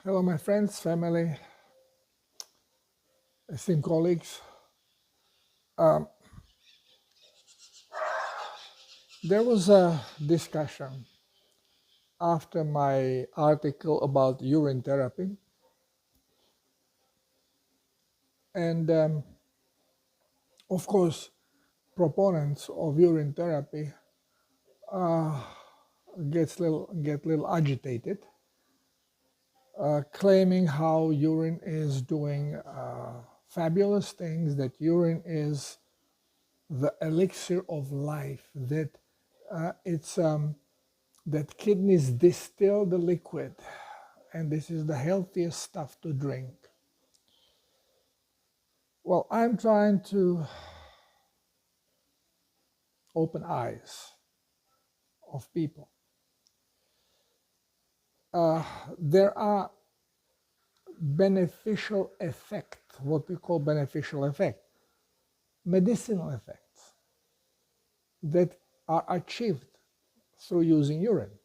Hello, my friends, family, esteemed colleagues. Um, there was a discussion after my article about urine therapy, and of course, proponents of urine therapy uh, get little agitated, claiming how urine is doing fabulous things, that urine is the elixir of life, that it's that kidneys distill the liquid, and this is the healthiest stuff to drink. Well, I'm trying to open eyes of people. There are beneficial effects, what we call beneficial effect, medicinal effects that are achieved through using urine.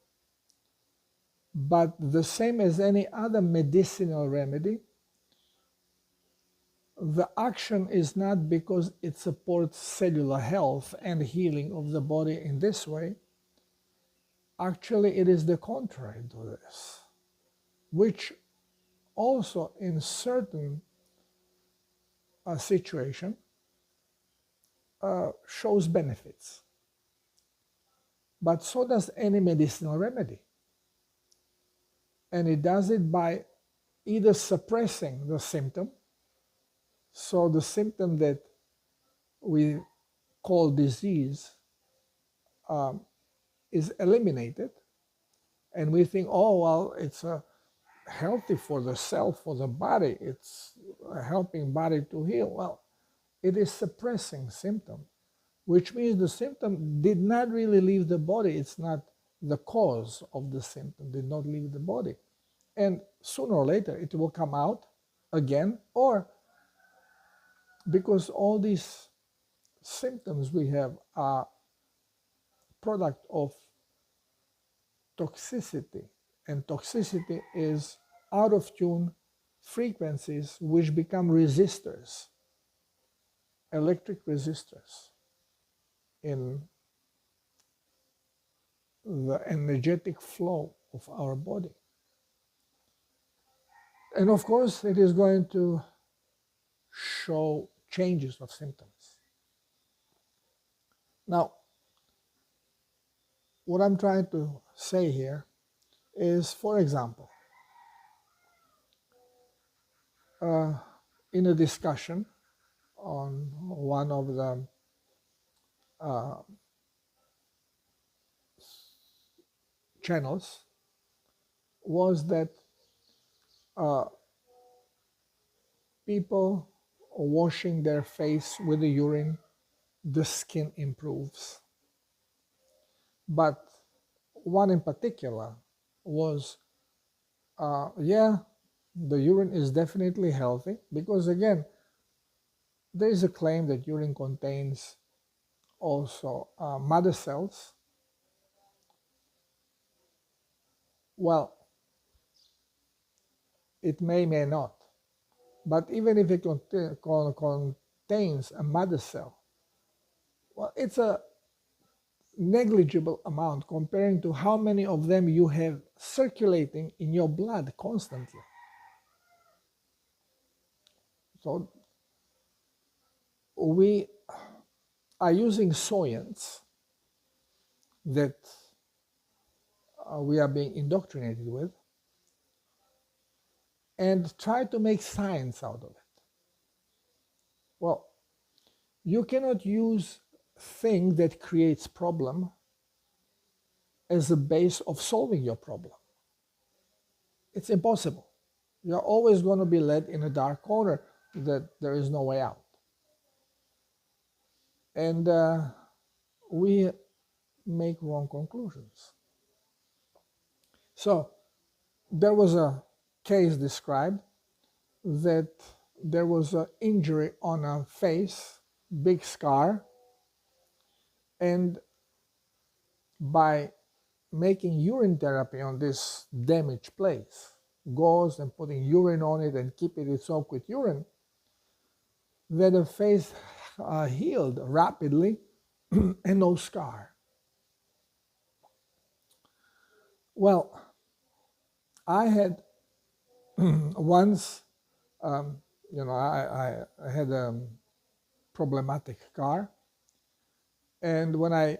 But the same as any other medicinal remedy, the action is not because it supports cellular health and healing of the body in this way. Actually, it is the contrary to this, which also in certain situation shows benefits. But so does any medicinal remedy. And it does it by either suppressing the symptom, so the symptom that we call disease is eliminated, and we think, oh, well, it's healthy for the cell, for the body, it's helping body to heal. Well, it is suppressing symptom, which means the symptom did not really leave the body. It's not the cause of the symptom, did not leave the body. And sooner or later, it will come out again, or because all these symptoms we have are product of toxicity, and toxicity is out of tune frequencies which become resistors, electric resistors in the energetic flow of our body. And of course, it is going to show changes of symptoms. Now, what I'm trying to say here is, for example, in a discussion on one of the channels, was that people washing their face with the urine, the skin improves. But one in particular was, yeah, the urine is definitely healthy, because again, there is a claim that urine contains also mother cells. Well, it may not, but even if it contains a mother cell, well, it's a negligible amount comparing to how many of them you have circulating in your blood constantly. So we are using science that we are being indoctrinated with, and try to make science out of it. Well, you cannot use thing that creates problem as a base of solving your problem. It's impossible. You're always going to be led in a dark corner that there is no way out. And we make wrong conclusions. So there was a case described that there was an injury on a face, big scar, and by making urine therapy on this damaged place, gauze and putting urine on it and keeping it soaked with urine, that the face healed rapidly and no scar. Well, I had once, I had a problematic car, and when I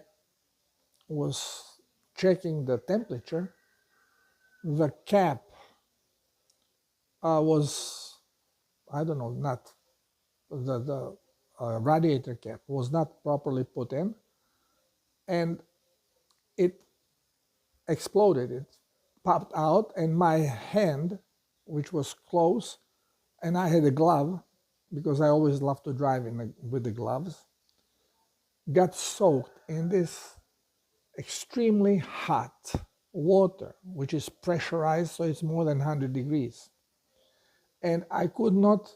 was checking the temperature, the cap was, I don't know, not the radiator cap was not properly put in, and it exploded. It popped out, and my hand, which was close, and I had a glove because I always love to drive with the gloves, got soaked in this extremely hot water, which is pressurized, so it's more than 100 degrees. And I could not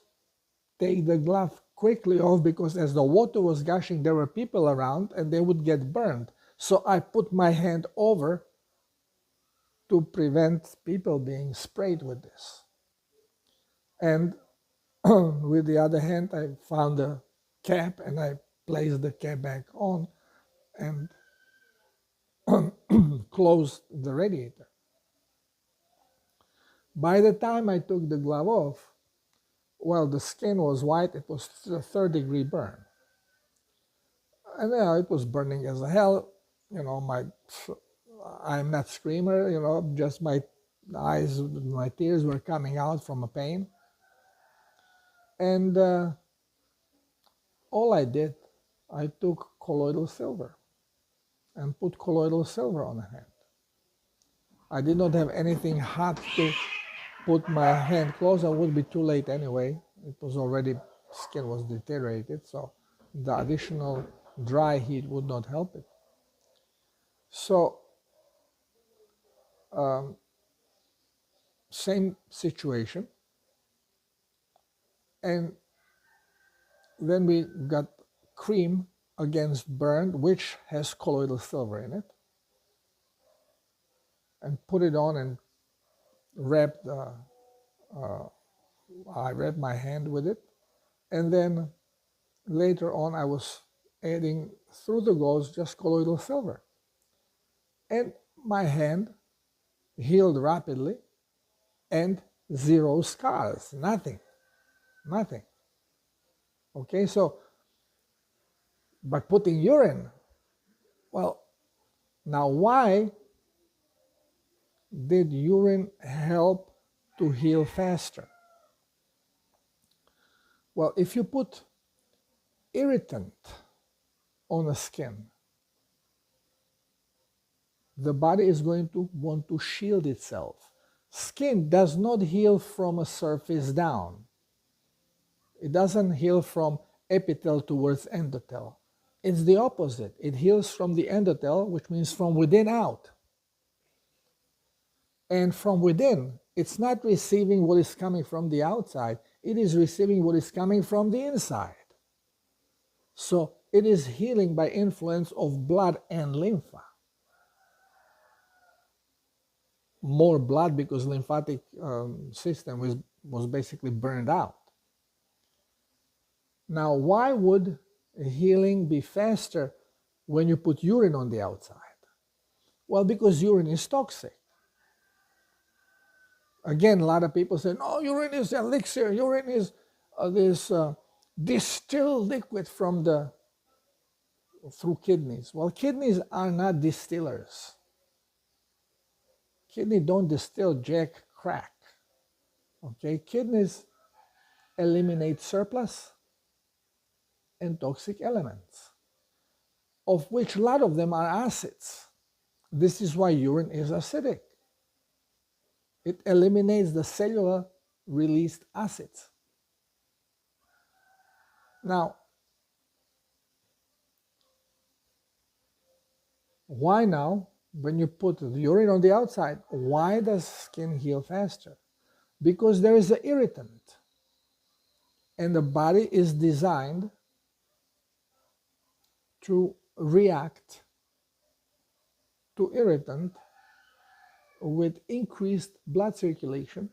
take the glove quickly off because as the water was gushing, there were people around and they would get burned. So I put my hand over to prevent people being sprayed with this. And with the other hand, I found a cap and I placed the cap back on and closed the radiator. By the time I took the glove off, well, the skin was white. It was a third-degree burn. And it was burning as hell. I'm not screamer, just my eyes, my tears were coming out from a pain. And all I did, I took colloidal silver and put colloidal silver on the hand. I did not have anything hot to put my hand close. I would be too late anyway. It was already, skin was deteriorated, so the additional dry heat would not help it. So, same situation. And then we got cream against burn, which has colloidal silver in it, and put it on and I wrapped my hand with it. And then later on, I was adding through the gauze just colloidal silver. And my hand healed rapidly and zero scars, nothing. Okay, so by putting urine, well, now why did urine help to heal faster? Well, if you put irritant on the skin, the body is going to want to shield itself. Skin does not heal from a surface down. It doesn't heal from epitel towards endothel. It's the opposite. It heals from the endothel, which means from within out. And from within, it's not receiving what is coming from the outside. It is receiving what is coming from the inside. So it is healing by influence of blood and lymph. More blood because lymphatic system was basically burned out. Now, why would healing be faster when you put urine on the outside? Well, because urine is toxic. Again, a lot of people say, no, urine is elixir. Urine is this distilled liquid through kidneys. Well, kidneys are not distillers. Kidneys don't distill jack crack. Okay, kidneys eliminate surplus and toxic elements, of which a lot of them are acids. This is why urine is acidic. It eliminates the cellular released acids. Now, why now, when you put the urine on the outside, why does skin heal faster? Because there is an irritant, and the body is designed to react to irritant with increased blood circulation,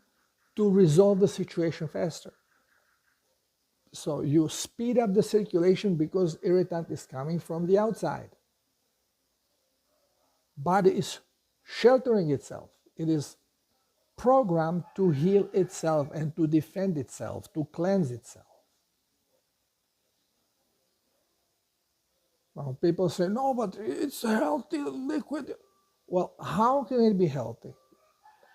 to resolve the situation faster. So you speed up the circulation because irritant is coming from the outside. Body is sheltering itself. It is programmed to heal itself and to defend itself, to cleanse itself. Now people say, no, but it's a healthy liquid. Well, how can it be healthy?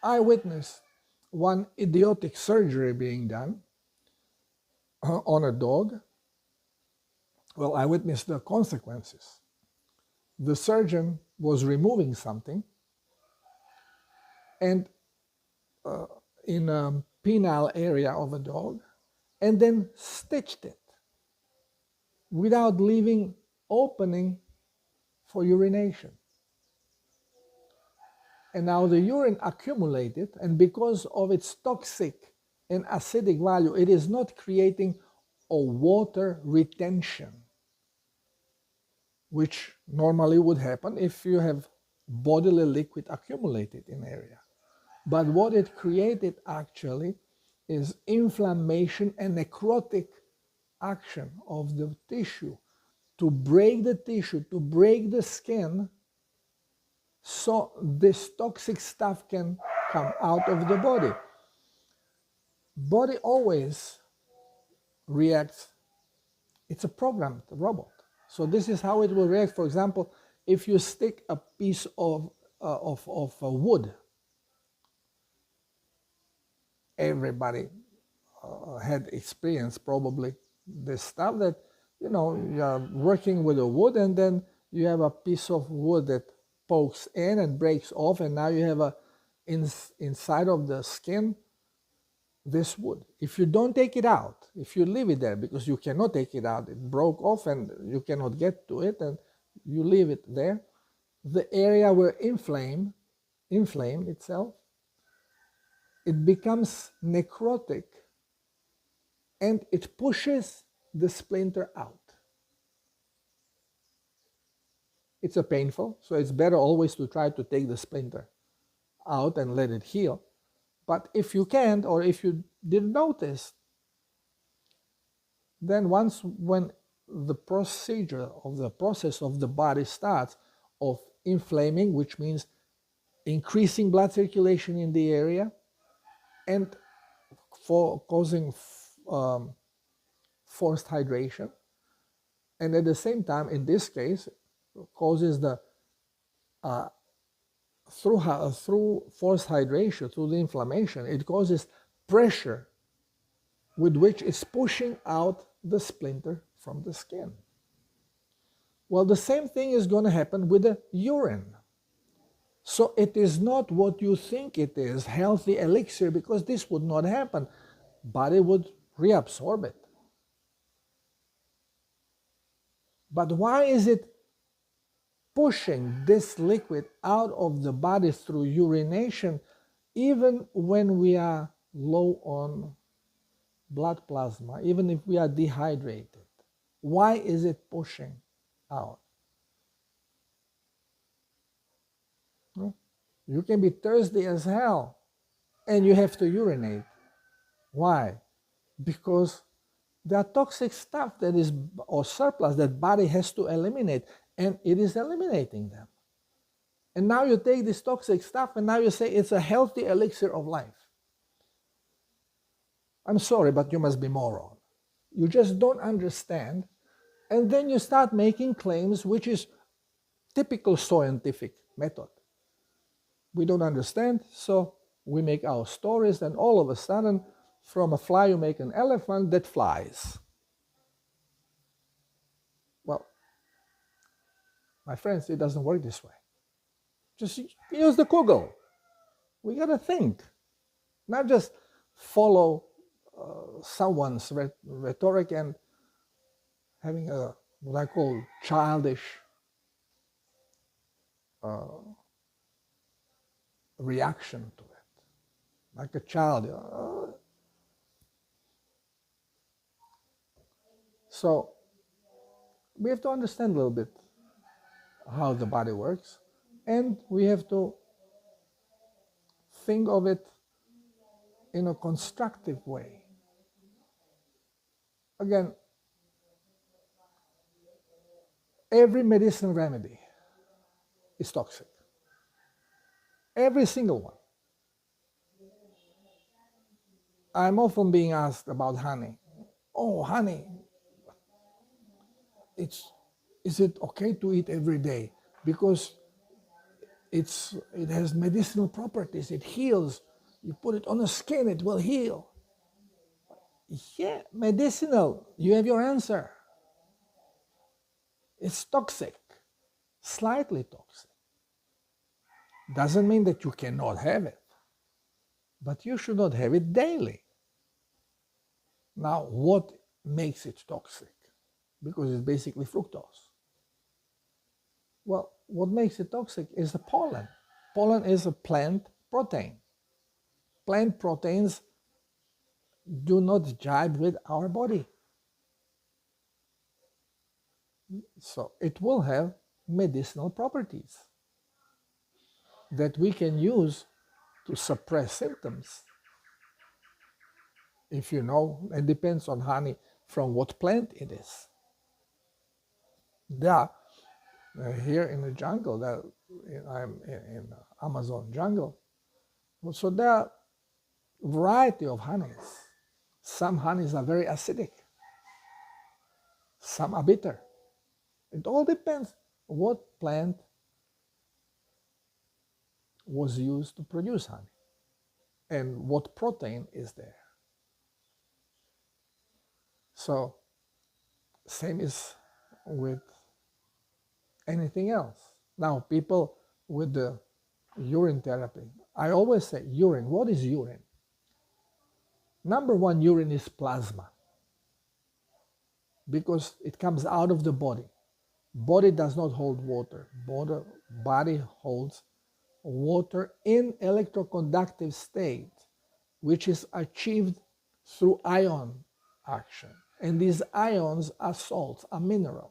I witnessed one idiotic surgery being done on a dog. Well, I witnessed the consequences. The surgeon was removing something, and in a penile area of a dog, and then stitched it without leaving opening for urination. And now the urine accumulated, and because of its toxic and acidic value, it is not creating a water retention, which normally would happen if you have bodily liquid accumulated in area. But what it created actually is inflammation and necrotic action of the tissue to break the tissue, to break the skin, so this toxic stuff can come out of the body. Body always reacts. It's a programmed robot. So this is how it will react. For example, if you stick a piece of wood, everybody had experienced probably this stuff that, you know, you're working with a wood and then you have a piece of wood that pokes in and breaks off, and now you have inside of the skin this wood. If you don't take it out, if you leave it there, because you cannot take it out, it broke off and you cannot get to it, and you leave it there, the area where inflame itself, it becomes necrotic and it pushes the splinter out. It's a painful, so it's better always to try to take the splinter out and let it heal. But if you can't, or if you didn't notice, then when the process of the body starts of inflaming, which means increasing blood circulation in the area and causing forced hydration, and at the same time, in this case, causes the through forced hydration, through the inflammation, it causes pressure with which it's pushing out the splinter from the skin. Well, the same thing is going to happen with the urine. So it is not what you think it is, healthy elixir, because this would not happen. Body would reabsorb it. But why is it pushing this liquid out of the body through urination, even when we are low on blood plasma, even if we are dehydrated? Why is it pushing out? You can be thirsty as hell and you have to urinate. Why? Because there are toxic stuff that is, or surplus, that body has to eliminate, and it is eliminating them. And now you take this toxic stuff and now you say it's a healthy elixir of life. I'm sorry, but you must be moron. You just don't understand, and then you start making claims, which is typical scientific method. We don't understand, so we make our stories, and all of a sudden, from a fly you make an elephant that flies. Well, my friends, it doesn't work this way. Just use the Google. We got to think, not just follow someone's rhetoric and having a what I call childish reaction to it, like a child. So we have to understand a little bit how the body works, and we have to think of it in a constructive way. Again, every medicinal remedy is toxic. Every single one. I'm often being asked about honey. Oh, honey, is it okay to eat every day? Because it has medicinal properties, it heals. You put it on the skin, it will heal. Yeah, medicinal, you have your answer. It's toxic, slightly toxic. Doesn't mean that you cannot have it, but you should not have it daily. Now, what makes it toxic? Because it's basically fructose. Well, what makes it toxic is the pollen. Pollen is a plant protein. Plant proteins do not jibe with our body. So it will have medicinal properties that we can use to suppress symptoms. If you know, it depends on honey from what plant it is. There, here in the jungle, I'm in Amazon jungle, so there are a variety of honeys. Some honeys are very acidic, some are bitter. It all depends what plant was used to produce honey and what protein is there. So, same is with anything else. Now, people with the urine therapy, I always say urine. What is urine? Number one, urine is plasma because it comes out of the body. Body does not hold water. Body holds water in electroconductive state, which is achieved through ion action. And these ions are salts, are minerals.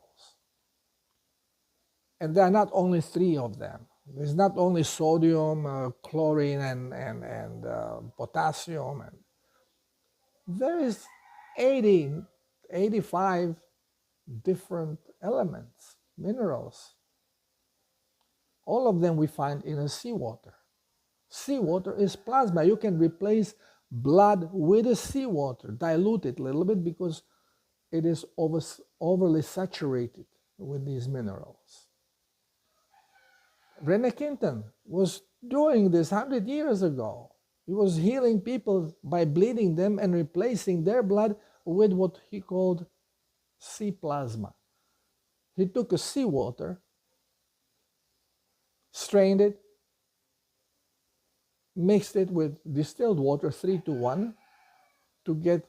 And there are not only 3 of them. There's not only sodium, chlorine, and potassium. And there is 85 different elements, minerals. All of them we find in a seawater. Seawater is plasma. You can replace blood with the seawater, dilute it a little bit because it is overly saturated with these minerals. Rene Quinton was doing this 100 years ago. He was healing people by bleeding them and replacing their blood with what he called sea plasma. He took a seawater, strained it, mixed it with distilled water 3:1 to get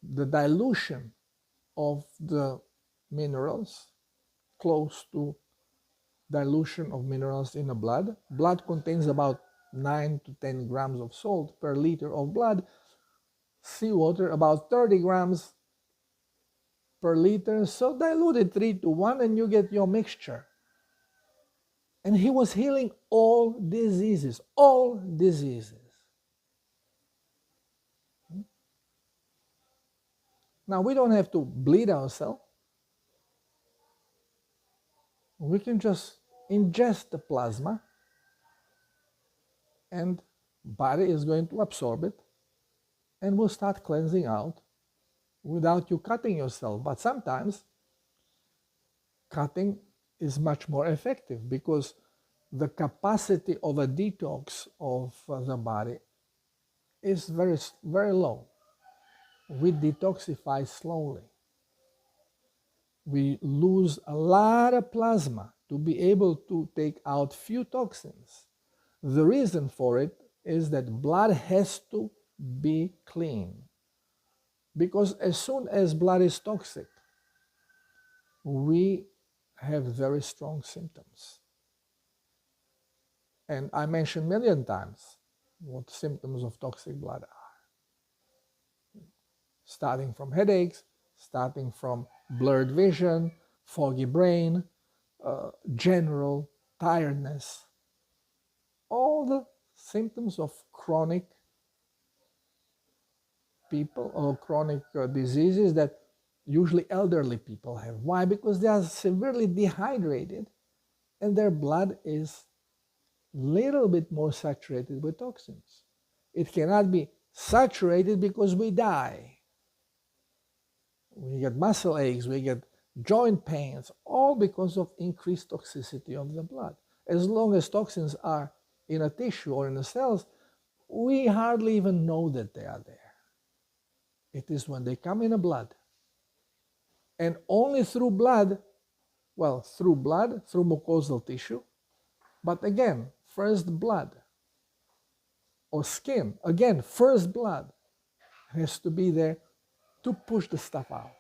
the dilution of the minerals close to dilution of minerals in the blood. Blood contains about 9 to 10 grams of salt per liter of blood. Seawater about 30 grams per liter. So dilute it 3:1 and you get your mixture. And he was healing all diseases, all diseases. Now, we don't have to bleed ourselves. We can just ingest the plasma and body is going to absorb it and will start cleansing out without you cutting yourself. But sometimes cutting is much more effective because the capacity of a detox of the body is very, very low. We detoxify slowly. We lose a lot of plasma to be able to take out few toxins. The reason for it is that blood has to be clean. Because as soon as blood is toxic, we have very strong symptoms. And I mentioned a million times what symptoms of toxic blood are. Starting from headaches, starting from blurred vision, foggy brain, general tiredness. All the symptoms of chronic people or chronic diseases that usually elderly people have. Why? Because they are severely dehydrated and their blood is little bit more saturated with toxins. It cannot be saturated because we die. We get muscle aches, we get joint pains, all because of increased toxicity of the blood. As long as toxins are in a tissue or in the cells, we hardly even know that they are there. It is when they come in the blood. And only through blood, well, through mucosal tissue, but again, first blood or skin, again, first blood has to be there to push the stuff out.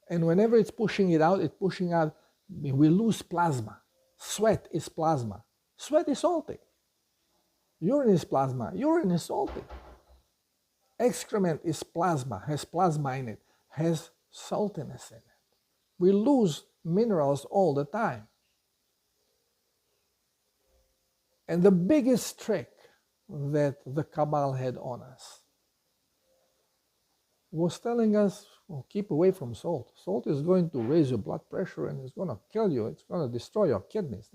And whenever it's pushing it out, we lose plasma. Sweat is plasma. Sweat is salty. Urine is plasma. Urine is salty. Excrement is plasma, has plasma in it, has saltiness in it. We lose minerals all the time. And the biggest trick that the Cabal had on us was telling us, well, keep away from salt. Salt is going to raise your blood pressure and it's going to kill you. It's going to destroy your kidneys.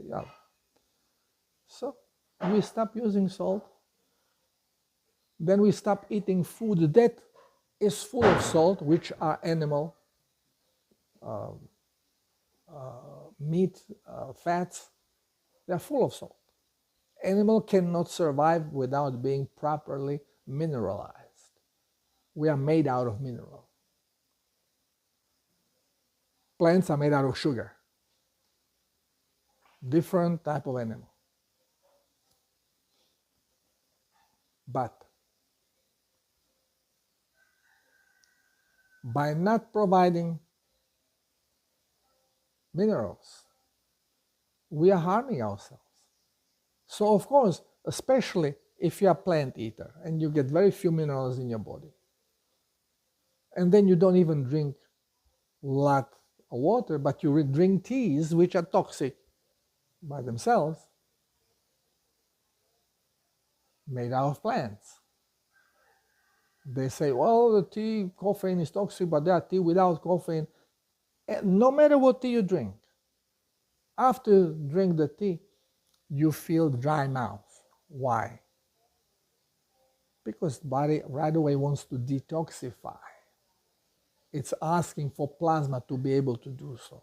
So we stop using salt. Then we stop eating food that is full of salt, which are animal meat, fats. They're full of salt. Animal cannot survive without being properly mineralized. We are made out of mineral. Plants are made out of sugar. Different type of animal. But by not providing minerals, we are harming ourselves. So of course, especially if you are a plant eater and you get very few minerals in your body, and then you don't even drink a lot of water, but you drink teas which are toxic by themselves, made out of plants. They say, well, the tea, caffeine is toxic, but there are tea without caffeine. And no matter what tea you drink, after you drink the tea, you feel dry mouth. Why? Because the body right away wants to detoxify. It's asking for plasma to be able to do so.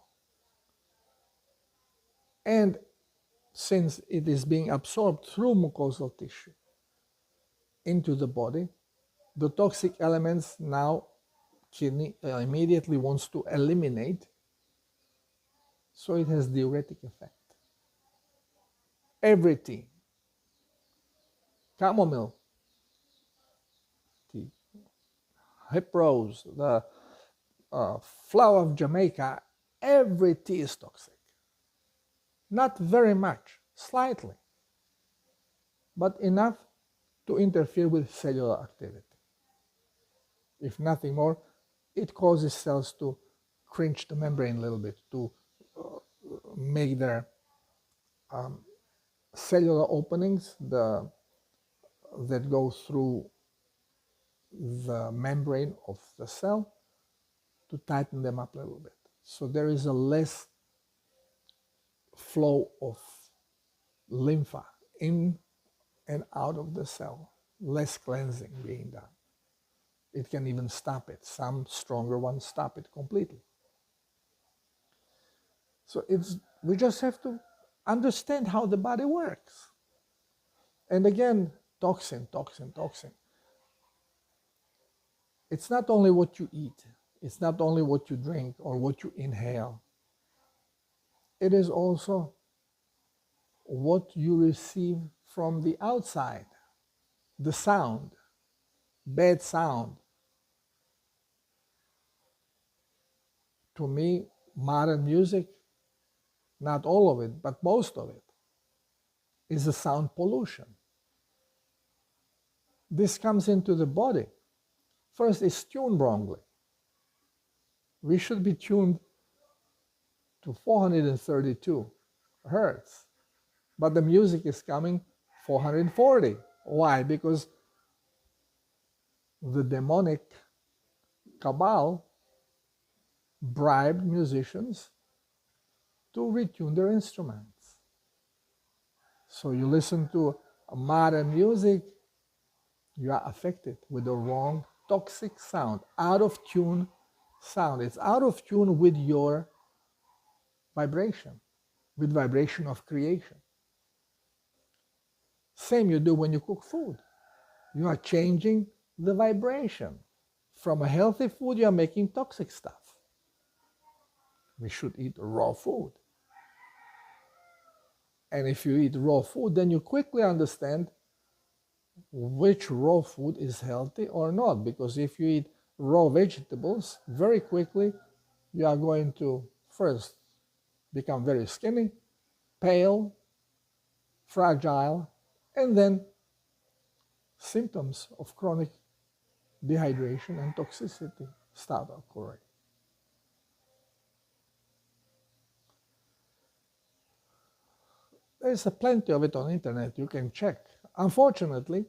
And since it is being absorbed through mucosal tissue into the body, the toxic elements now kidney immediately wants to eliminate, so it has diuretic effect. Every tea, chamomile tea, hip rose, the flower of Jamaica, every tea is toxic. Not very much, slightly, but enough to interfere with cellular activity. If nothing more, it causes cells to cringe the membrane a little bit, to make their cellular openings that go through the membrane of the cell, to tighten them up a little bit. So there is a less flow of lymph in and out of the cell, less cleansing being done. It can even stop it. Some stronger ones stop it completely. So we just have to understand how the body works. And again, toxin. It's not only what you eat. It's not only what you drink or what you inhale. It is also what you receive from the outside. The sound, bad sound. To me, modern music, not all of it, but most of it, is a sound pollution. This comes into the body. First, it's tuned wrongly. We should be tuned to 432 hertz, but the music is coming 440. Why? Because the demonic cabal bribed musicians to retune their instruments. So you listen to modern music, you are affected with the wrong toxic sound, out of tune sound. It's out of tune with your vibration, with vibration of creation. Same you do when you cook food. You are changing the vibration. From a healthy food, you are making toxic stuff. We should eat raw food. And if you eat raw food, then you quickly understand which raw food is healthy or not. Because if you eat raw vegetables, very quickly you are going to first become very skinny, pale, fragile, and then symptoms of chronic dehydration and toxicity start occurring. There's plenty of it on the internet, you can check. Unfortunately,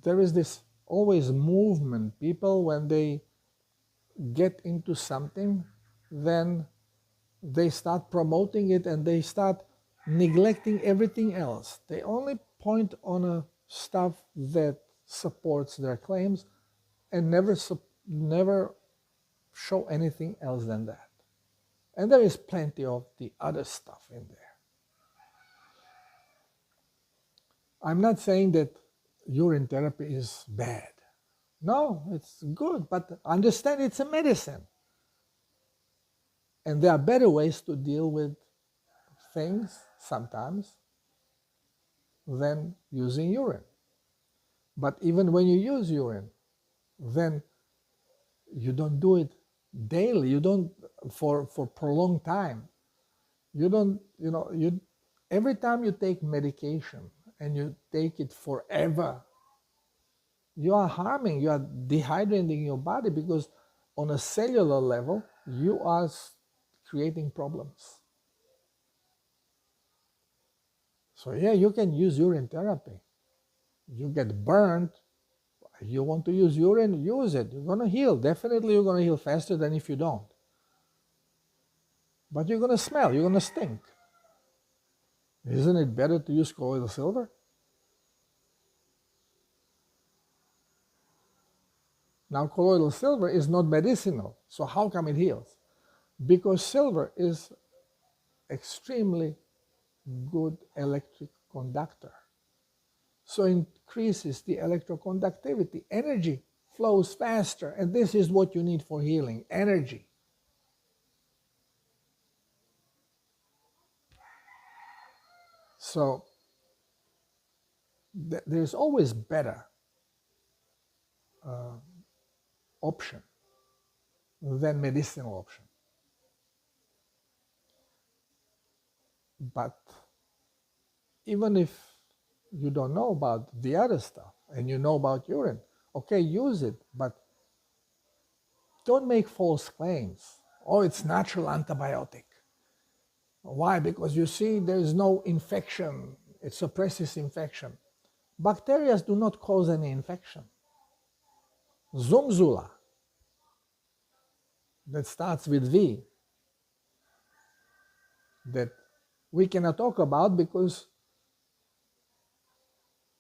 there is this always movement. People, when they get into something, then they start promoting it and they start neglecting everything else. They only point on stuff that supports their claims and never show anything else than that. And there is plenty of the other stuff in there. I'm not saying that urine therapy is bad. No, it's good, but understand it's a medicine. And there are better ways to deal with things sometimes than using urine. But even when you use urine, then you don't do it daily. You don't for prolonged time. You don't, every time you take medication and you take it forever, you are harming, you are dehydrating your body, because on a cellular level, you are creating problems. So yeah, you can use urine therapy. You get burned, you want to use urine, use it. You're going to heal. Definitely you're going to heal faster than if you don't. But you're going to smell, you're going to stink. Isn't it better to use colloidal silver? Now, colloidal silver is not medicinal, so how come it heals? Because silver is extremely good electric conductor. So it increases the electroconductivity. Energy flows faster, and this is what you need for healing, energy. So there's always better option than medicinal option. But even if you don't know about the other stuff and you know about urine, okay, use it, but don't make false claims. Oh, it's natural antibiotic. Why? Because you see, there is no infection. It suppresses infection. Bacteria do not cause any infection. Zumzula, that starts with V, that we cannot talk about because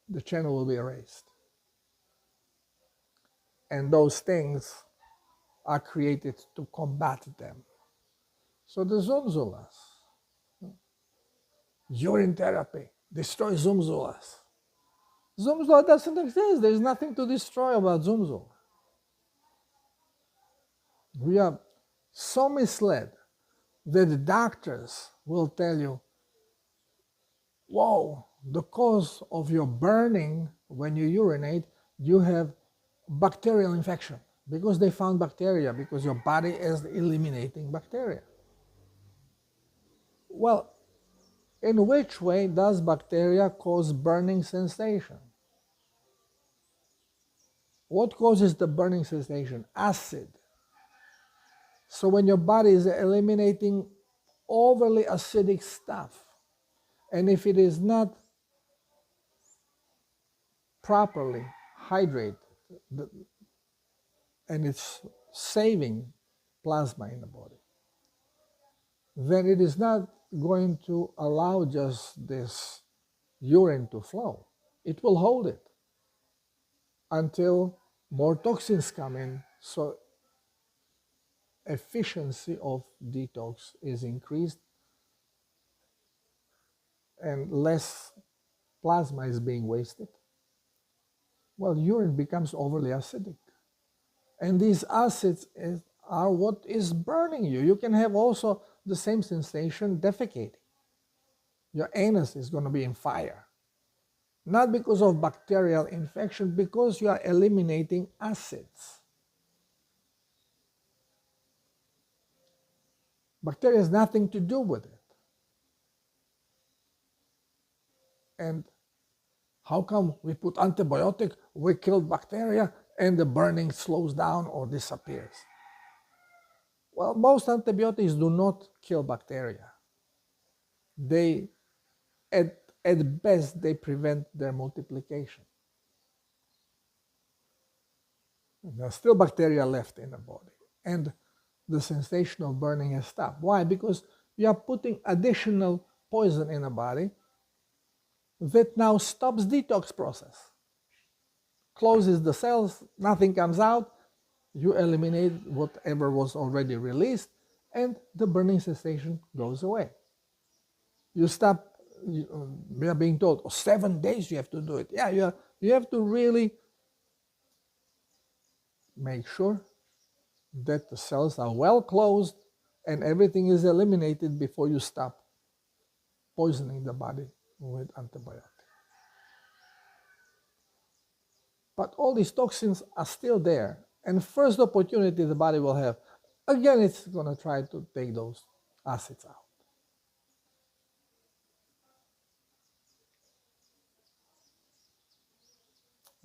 the channel will be erased. And those things are created to combat them. So the Zumzulas, urine therapy, destroy Zumzulas. Zumzula doesn't exist. There's nothing to destroy about Zumzula. We are so misled that the doctors will tell you, whoa, the cause of your burning when you urinate, you have bacterial infection, because they found bacteria, because your body is eliminating bacteria. Well, in which way does bacteria cause burning sensation? What causes the burning sensation? Acid. So when your body is eliminating overly acidic stuff, and if it is not properly hydrate and it's saving plasma in the body, then it is not going to allow just this urine to flow. It will hold it until more toxins come in, so efficiency of detox is increased and less plasma is being wasted. Well, urine becomes overly acidic. And these acids are what is burning you. You can have also the same sensation defecating. Your anus is going to be in fire. Not because of bacterial infection, because you are eliminating acids. Bacteria has nothing to do with it. And how come we put antibiotic, we kill bacteria, and the burning slows down or disappears? Well, most antibiotics do not kill bacteria. They, at best, they prevent their multiplication. There's still bacteria left in the body. And the sensation of burning has stopped. Why? Because you are putting additional poison in the body that now stops detox process. Closes the cells, nothing comes out, you eliminate whatever was already released, and the burning sensation goes away. You stop, we are being told, 7 days you have to do it. Yeah, you have to really make sure that the cells are well closed and everything is eliminated before you stop poisoning the body with antibiotics. But all these toxins are still there, and first opportunity the body will have, again it's going to try to take those acids out.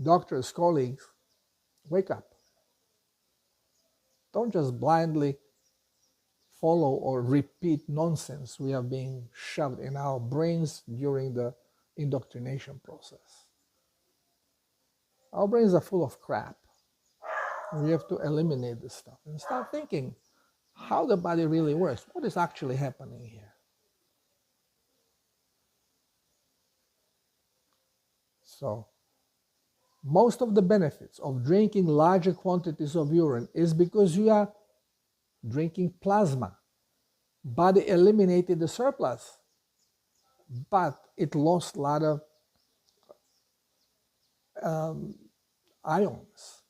Doctors, colleagues, wake up. Don't just blindly follow or repeat nonsense we are being shoved in our brains during the indoctrination process. Our brains are full of crap. We have to eliminate this stuff and start thinking how the body really works. What is actually happening here? So, most of the benefits of drinking larger quantities of urine is because you are drinking plasma. Body eliminated the surplus, but it lost a lot of ions.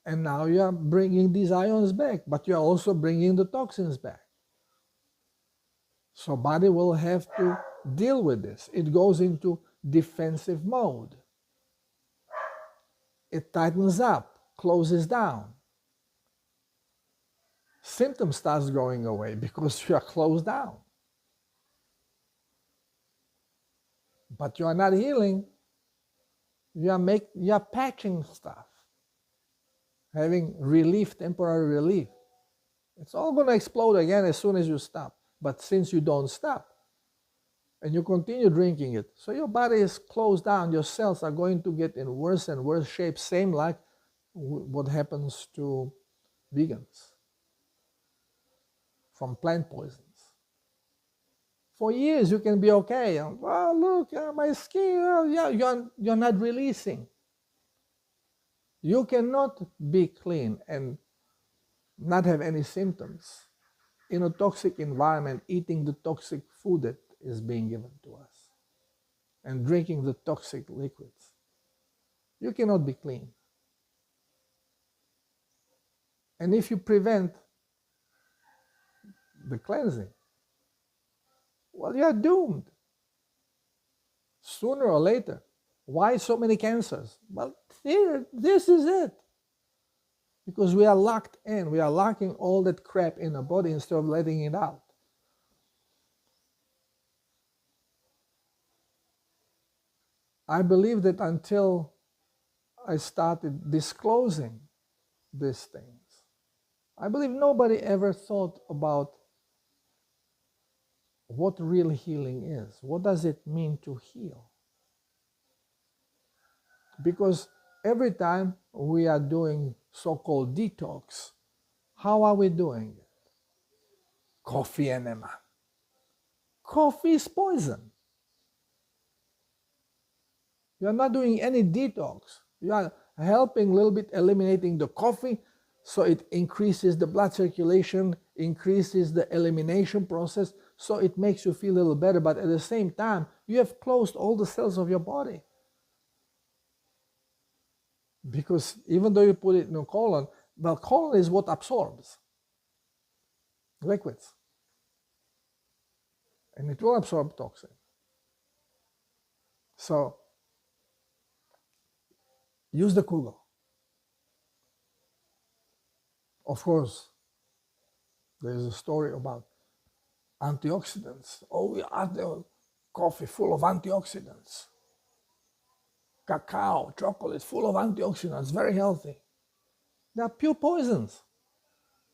And now you are bringing these ions back, but you are also bringing the toxins back. So body will have to deal with this. It goes into defensive mode. It tightens up, closes down. Symptom starts going away because you are closed down. But you are not healing. You are patching stuff, having relief, temporary relief. It's all going to explode again as soon as you stop. But since you don't stop, and you continue drinking it, so your body is closed down, your cells are going to get in worse and worse shape, same like what happens to vegans from plant poisons. For years you can be okay. Oh, look, my skin, you're not releasing. You cannot be clean and not have any symptoms in a toxic environment, eating the toxic food that is being given to us and drinking the toxic liquids. You cannot be clean. And if you prevent the cleansing, well, you are doomed. Sooner or later. Why so many cancers? Well, here, this is it. Because we are locked in. We are locking all that crap in the body instead of letting it out. I believe that until I started disclosing these things, I believe nobody ever thought about what real healing is. What does it mean to heal? Because every time we are doing so-called detox, how are we doing it? Coffee enema. Coffee is poison. You are not doing any detox. You are helping a little bit eliminating the coffee, so it increases the blood circulation, increases the elimination process, so it makes you feel a little better, but at the same time, you have closed all the cells of your body. Because even though you put it in the colon, well, colon is what absorbs liquids. And it will absorb toxin. So, use the Kugel. Of course, there's a story about antioxidants. Oh, we have the coffee full of antioxidants. Cacao, chocolate full of antioxidants, very healthy. They are pure poisons.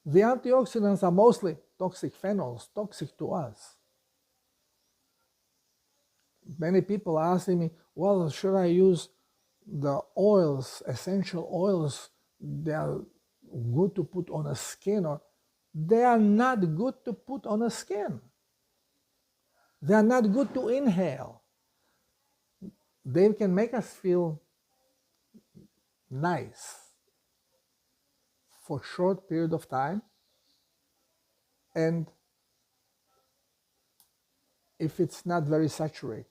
The antioxidants are mostly toxic phenols, toxic to us. Many people are asking me, well, should I use the oils, essential oils? They are good to put on a skin, or they are not good to put on a skin. They are not good to inhale. They can make us feel nice for a short period of time, and if it's not very saturated.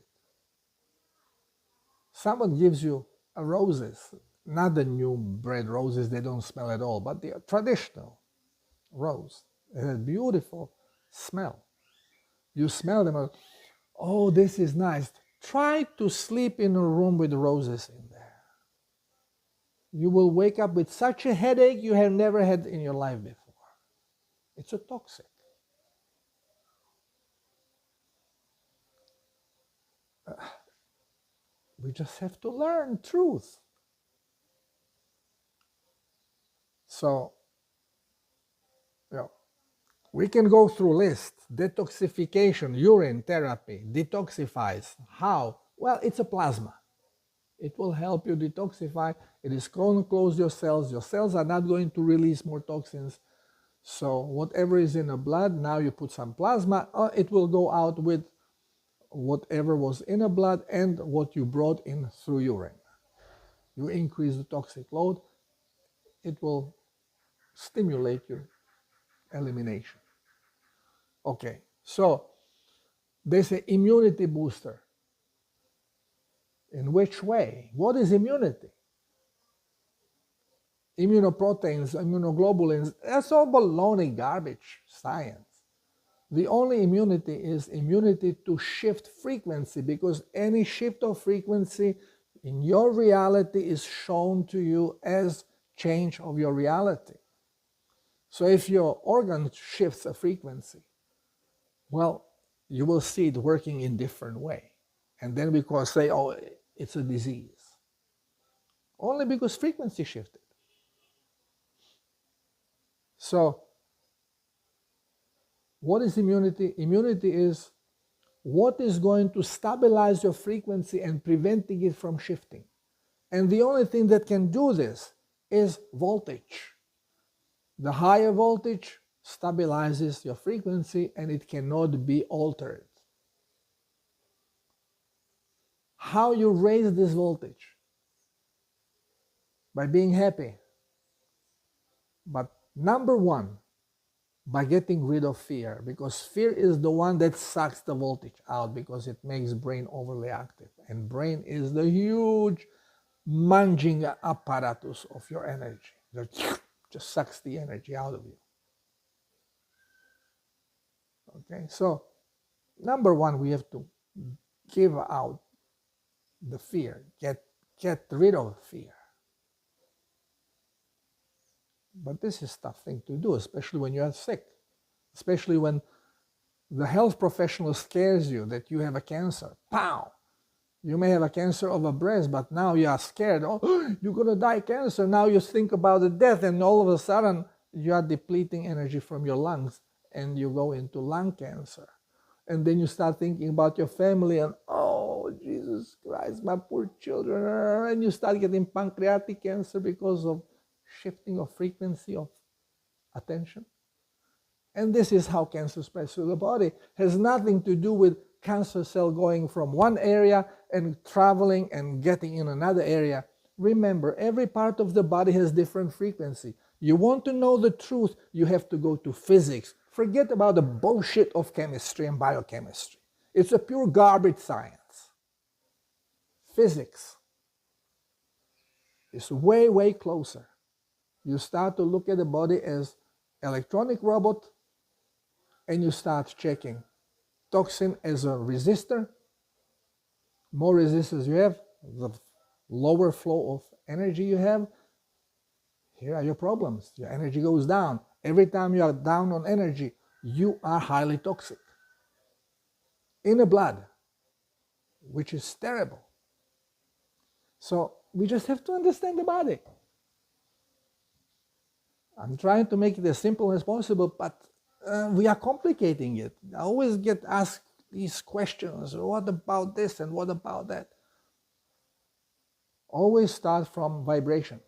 Someone gives you roses, not the new bred roses, they don't smell at all, but the traditional rose. It has a beautiful smell. You smell them, oh, this is nice. Try to sleep in a room with roses in there. You will wake up with such a headache you have never had in your life before. It's a toxic. We just have to learn truth. So, we can go through list. Detoxification, urine therapy, detoxifies. How? Well, it's a plasma. It will help you detoxify. It is going to close your cells. Your cells are not going to release more toxins. So whatever is in the blood, now you put some plasma, it will go out with whatever was in the blood and what you brought in through urine. You increase the toxic load, it will stimulate your elimination. Okay, so they say immunity booster. In which way? What is immunity? Immunoproteins, immunoglobulins, that's all baloney, garbage, science. The only immunity is immunity to shift frequency, because any shift of frequency in your reality is shown to you as change of your reality. So if your organ shifts a frequency, well, you will see it working in different way. And then we can say, oh, it's a disease. Only because frequency shifted. So, what is immunity? Immunity is what is going to stabilize your frequency and preventing it from shifting. And the only thing that can do this is voltage. The higher voltage stabilizes your frequency and it cannot be altered. How you raise this voltage? By being happy. But number one, by getting rid of fear, because fear is the one that sucks the voltage out, because it makes brain overly active. And brain is the huge munging apparatus of your energy that just sucks the energy out of you. Okay, so number one, we have to give out the fear, get rid of fear. But this is a tough thing to do, especially when you are sick, especially when the health professional scares you that you have a cancer. Pow! You may have a cancer of a breast, but now you are scared. Oh, you're going to die cancer. Now you think about the death, and all of a sudden you are depleting energy from your lungs, and you go into lung cancer. And then you start thinking about your family, and oh, oh, Jesus Christ, my poor children. And you start getting pancreatic cancer because of shifting of frequency of attention. And this is how cancer spreads through the body. It has nothing to do with cancer cell going from one area and traveling and getting in another area. Remember, every part of the body has different frequency. You want to know the truth, you have to go to physics. Forget about the bullshit of chemistry and biochemistry. It's a pure garbage science. Physics is way, way closer. You start to look at the body as electronic robot, and you start checking toxin as a resistor. More resistors you have, the lower flow of energy you have. Here are your problems. Your energy goes down. Every time you are down on energy, you are highly toxic in the blood, which is terrible. So we just have to understand the body. I'm trying to make it as simple as possible, but we are complicating it. I always get asked these questions, what about this and what about that? Always start from vibration.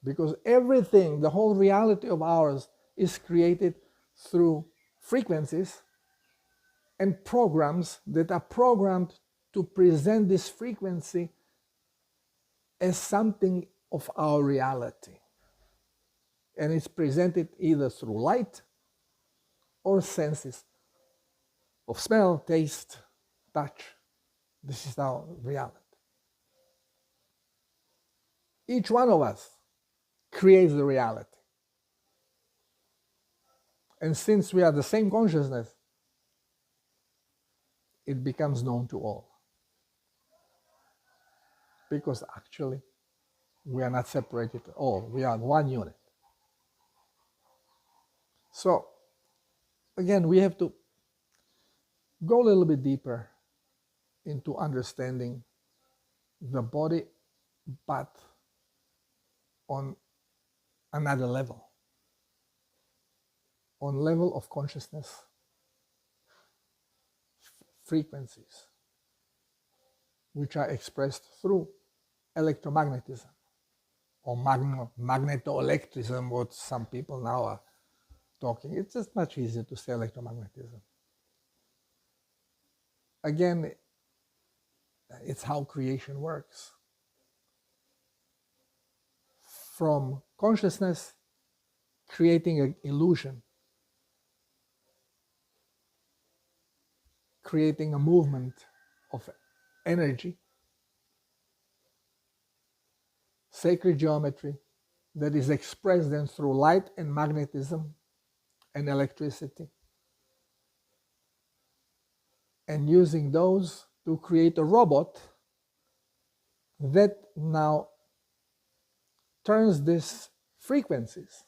Because everything, the whole reality of ours is created through frequencies and programs that are programmed to present this frequency as something of our reality. And it's presented either through light or senses of smell, taste, touch. This is our reality. Each one of us creates the reality. And since we are the same consciousness, it becomes known to all. Because actually, we are not separated at all. We are one unit. So, again, we have to go a little bit deeper into understanding the body, but on another level, on level of consciousness, frequencies, which are expressed through electromagnetism or magnetoelectrism, what some people now are talking. It's just much easier to say electromagnetism. Again, it's how creation works. From consciousness creating an illusion, creating a movement of energy, sacred geometry that is expressed then through light and magnetism and electricity, and using those to create a robot that now turns these frequencies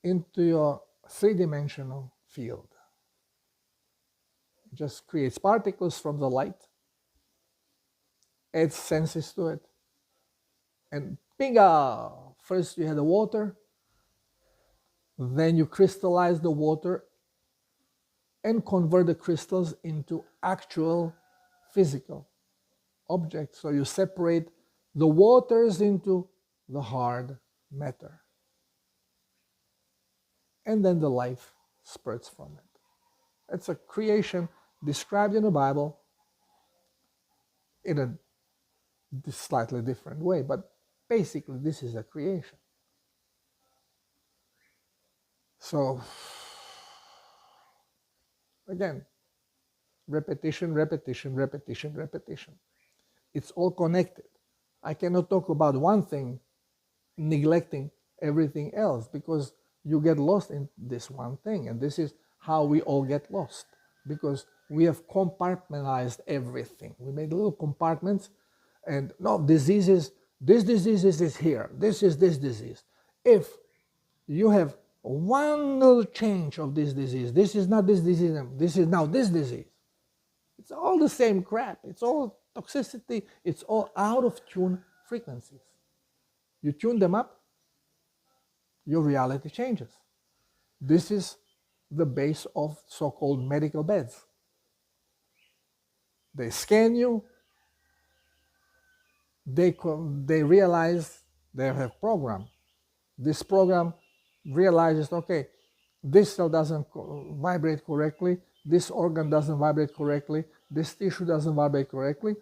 into your three-dimensional field. It just creates particles from the light, adds senses to it, and bingo! First you had the water, then you crystallize the water and convert the crystals into actual physical objects. So you separate the waters into the hard matter. And then the life spurts from it. It's a creation described in the Bible in a slightly different way, but basically this is a creation. So, again, repetition, repetition, repetition, repetition. It's all connected. I cannot talk about one thing neglecting everything else, because you get lost in this one thing. And this is how we all get lost, because we have compartmentalized everything. We made little compartments, and no, diseases, this disease is here, this is this disease. If you have one little change of this disease, this is not this disease, this is now this disease. It's all the same crap. It's all toxicity. It's all out of tune frequencies. You tune them up, your reality changes. This is the base of so-called medical beds. They scan you. They realize they have program. This program realizes, okay, this cell doesn't vibrate correctly, this organ doesn't vibrate correctly, this tissue doesn't vibrate correctly,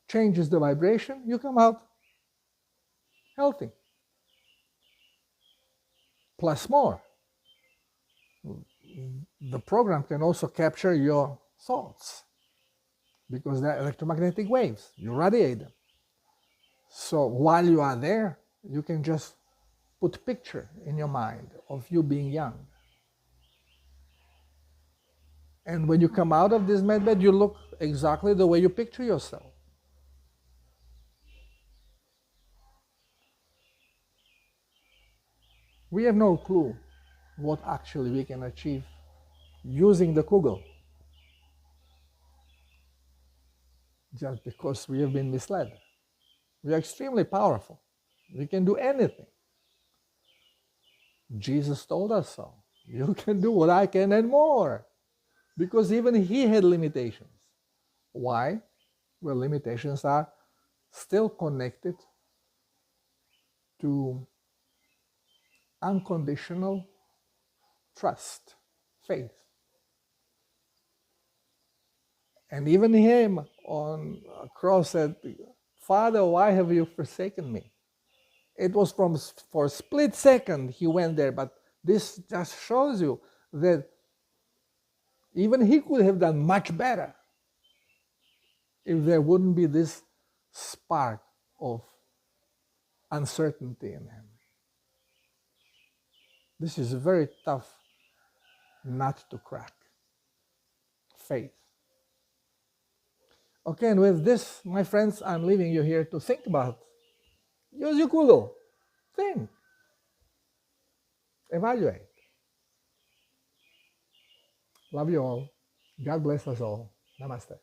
changes the vibration, you come out healthy. Plus more. The program can also capture your thoughts because they're electromagnetic waves. You radiate them. So while you are there, you can just put picture in your mind of you being young. And when you come out of this medbed, you look exactly the way you picture yourself. We have no clue what actually we can achieve using the kugel, just because we have been misled. We are extremely powerful. We can do anything. Jesus told us so. You can do what I can and more. Because even he had limitations. Why? Well, limitations are still connected to unconditional trust, faith. And even him on a cross said, Father, why have you forsaken me? It was for a split second he went there, but this just shows you that even he could have done much better if there wouldn't be this spark of uncertainty in him. This is a very tough nut to crack. Faith. Okay, and with this, my friends, I'm leaving you here to think about. Use your Google. Think. Evaluate. Love you all. God bless us all. Namaste.